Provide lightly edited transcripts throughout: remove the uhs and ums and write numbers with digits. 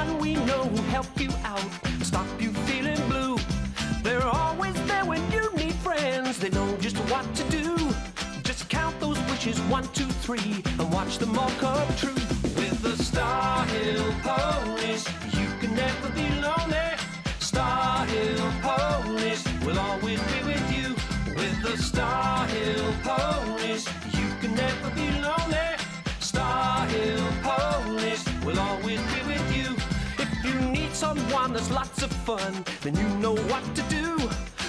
someone we know who'll help you out, stop you feeling blue. They're always there when you need friends. They know just what to do. Just count those wishes, 1, 2, 3, and watch them all come true. With the Star Hill Ponies, you can never be lonely. Star Hill Ponies will always be with you. With the Star Hill Ponies, you can never be lonely. Star Hill Ponies will always be with you. If you need someone that's lots of fun, then you know what to do.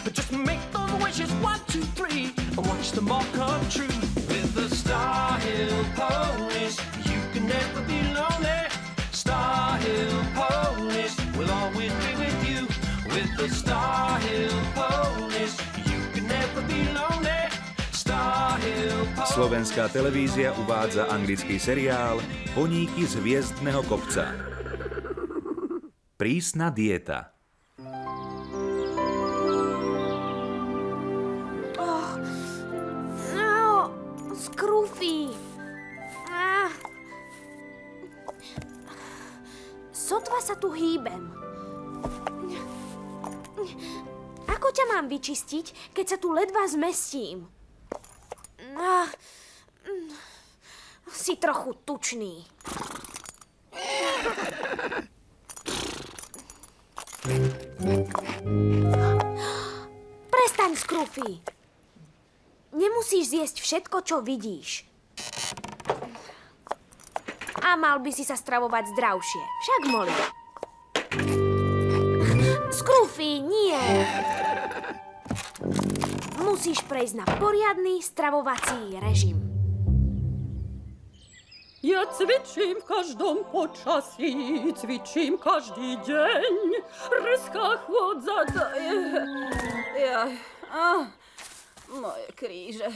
But just make those wishes, 1, 2, 3, and watch them all come true. With the Star Hill Ponies, you can never be lonely. Star Hill Ponies will always be with you. With the Star Hill Ponies, you can never be lonely. Star Hill Ponies. Slovenská televízia uvádza anglický seriál Poníky z hviezdneho kopca. Prísna dieta. Scruffy. Sotva sa tu hýbem. Ako ťa mám vyčistiť, keď sa tu ledva zmestím? Si trochu tučný. Prestaň, Scruffy. Nemusíš zjesť všetko, čo vidíš. A mal by si sa stravovať zdravšie. Však, Molly. Scruffy, nie. Musíš prejsť na poriadny stravovací režim. Ja cvičím v každom počasí, cvičím každý deň. Rezká chôdza, moje kríže.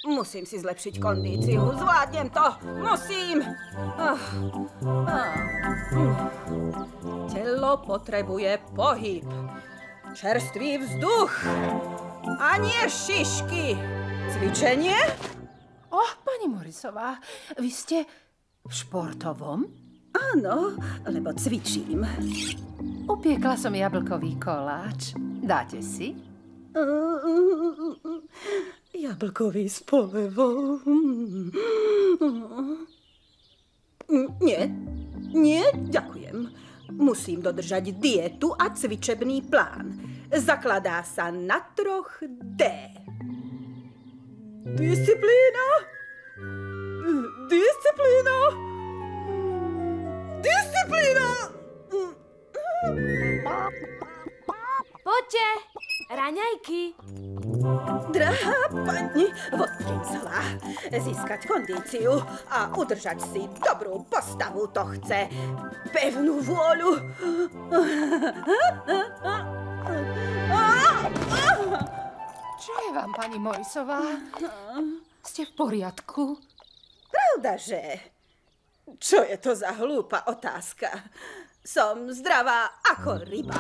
Musím si zlepšiť kondíciu. Zvládnem to. Musím. Telo potrebuje pohyb. Čerstvý vzduch. A nie šišky. Cvičenie? Pani Morrisová, vy ste v športovom? Áno, lebo cvičím. Upiekla som jablkový koláč. Dáte si? Jablkový s polevou. Nie, ďakujem. Musím dodržať dietu a cvičebný plán. Zakladá sa na 3D. Disciplína. Poďte, raňajky. Drahá pani Watkinsová, získať kondíciu a udržať si dobrú postavu to chce pevnú vôľu. Čo je vám, pani Morrisová? Ste v poriadku? Pravdaže? Čo je to za hlúpa otázka? Som zdravá ako ryba.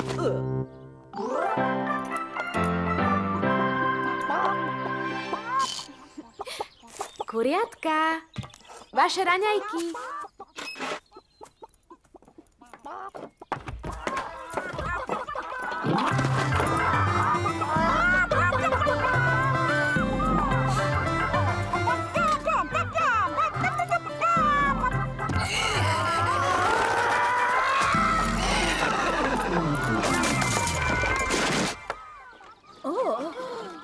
Kuriatka, vaše raňajky.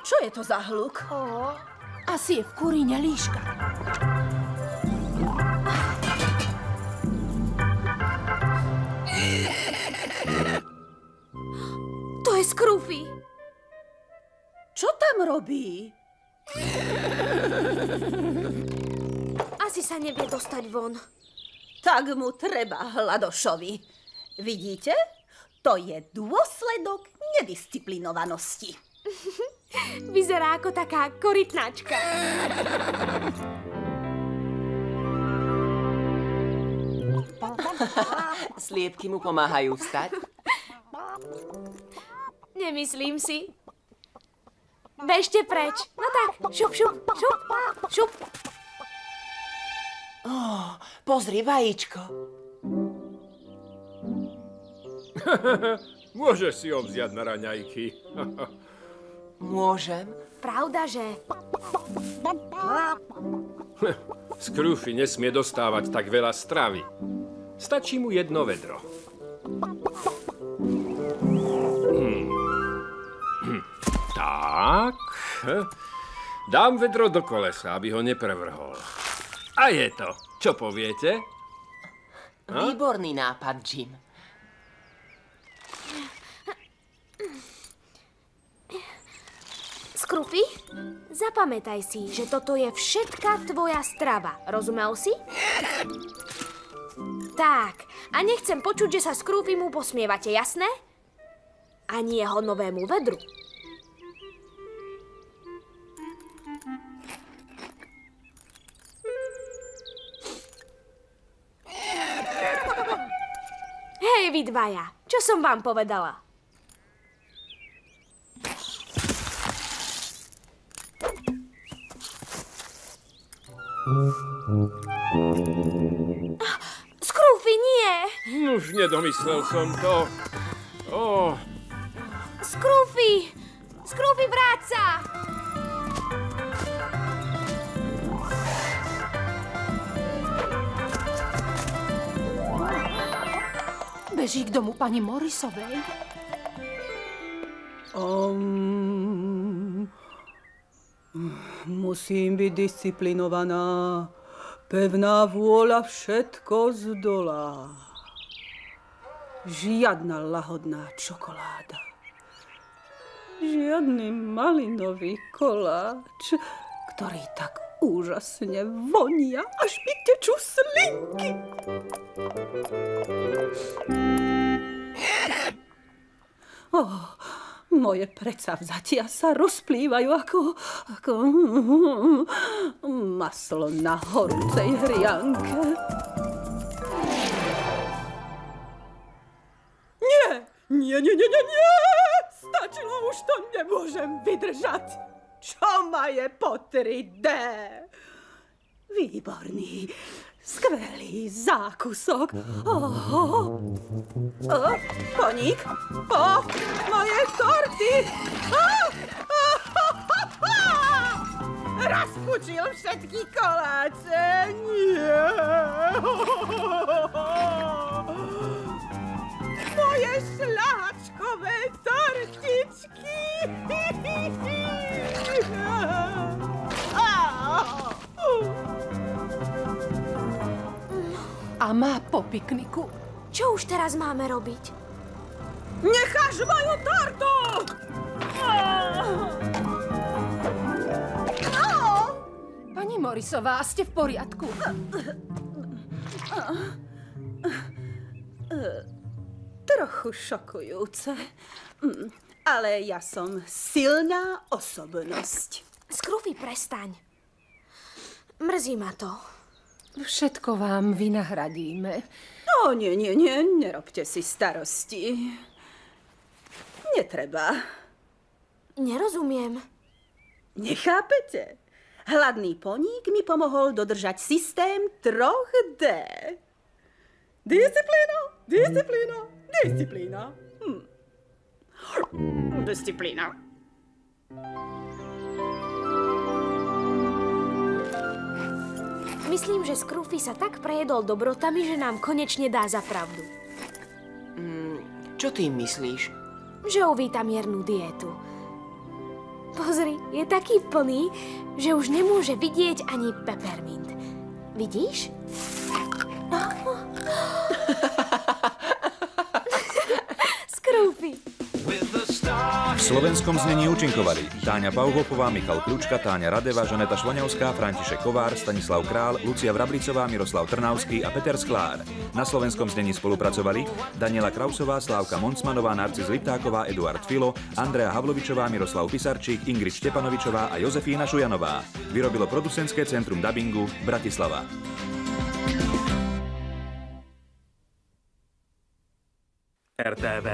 Čo je to za hluk? Asi je v kuríne líška. To je Scruffy. Čo tam robí? Asi sa nevie dostať von. Tak mu treba hladošovi. Vidíte? To je dôsledok nedisciplinovanosti. Vyzerá ako taká korytnačka. Sliepky mu pomáhajú vstať? Nemyslím si. Bežte preč. No tak, šup, šup, šup, šup. Pozri, vajíčko. Môžeš si ho vziať na raňajky. Môžem? Pravda, že? Scroofy nesmie dostávať tak veľa stravy. Stačí mu jedno vedro. Tak. Dám vedro do kolesa, aby ho neprevrhol. A je to. Čo poviete? Výborný nápad, Jim. Scroofy, zapamätaj si, že toto je všetka tvoja strava. Rozumel si? Tak, a nechcem počuť, že sa Scroofy mu posmievate, jasné? Ani jeho novému vedru. Hej, vy dvaja, čo som vám povedala? Scroofy, nie! Už nedomyslel som to. Scroofy! Scroofy, vráť sa! Beží k domu pani Morrisovej. Musím byť disciplinovaná. Pevná vôľa všetko zdolá. Žiadna lahodná čokoláda. Žiadny malinový koláč, ktorý tak úžasne vonia, až mi tečú slinky. Moje predsavzatia sa rozplývajú ako maslo na horúcej hrianke. Nie! Stačilo, už to nemôžem vydržať. Čo ma je po 3D? Výborný, skvelý zákusok. Koník, moje torty. Rozpučil všetky koláče. Nie. Moje šľahačkové tortičky. A má po pikniku. Čo už teraz máme robiť? Necháš moju tortu! Pani Morrisová, ste v poriadku? Trochu šokujúce. Ale ja som silná osobnosť. Scroofy, prestaň. Mrzí ma to. Všetko vám vynahradíme. Nie, nerobte si starosti. Netreba. Nerozumiem. Nechápete? Hladný poník mi pomohol dodržať systém 3D. Disciplína. Disciplína. Myslím, že Scroofy sa tak prejedol dobrotami, že nám konečne dá za pravdu. Čo tým myslíš? Že uvíta miernu dietu. Pozri, je taký plný, že už nemôže vidieť ani peppermint. Vidíš? Scroofy. V slovenskom znení účinkovali Táňa Pauhopová, Michal Kľučka, Táňa Radeva, Žaneta Švoňavská, František Kovár, Stanislav Král, Lucia Vrablicová, Miroslav Trnavský a Peter Sklár. Na slovenskom znení spolupracovali Daniela Krausová, Slávka Moncmanová, Narcis Liptáková, Eduard Filo, Andrea Havlovičová, Miroslav Pisarčík, Ingrid Štepanovičová a Jozefína Šujanová. Vyrobilo producentské centrum dabingu Bratislava. RTV.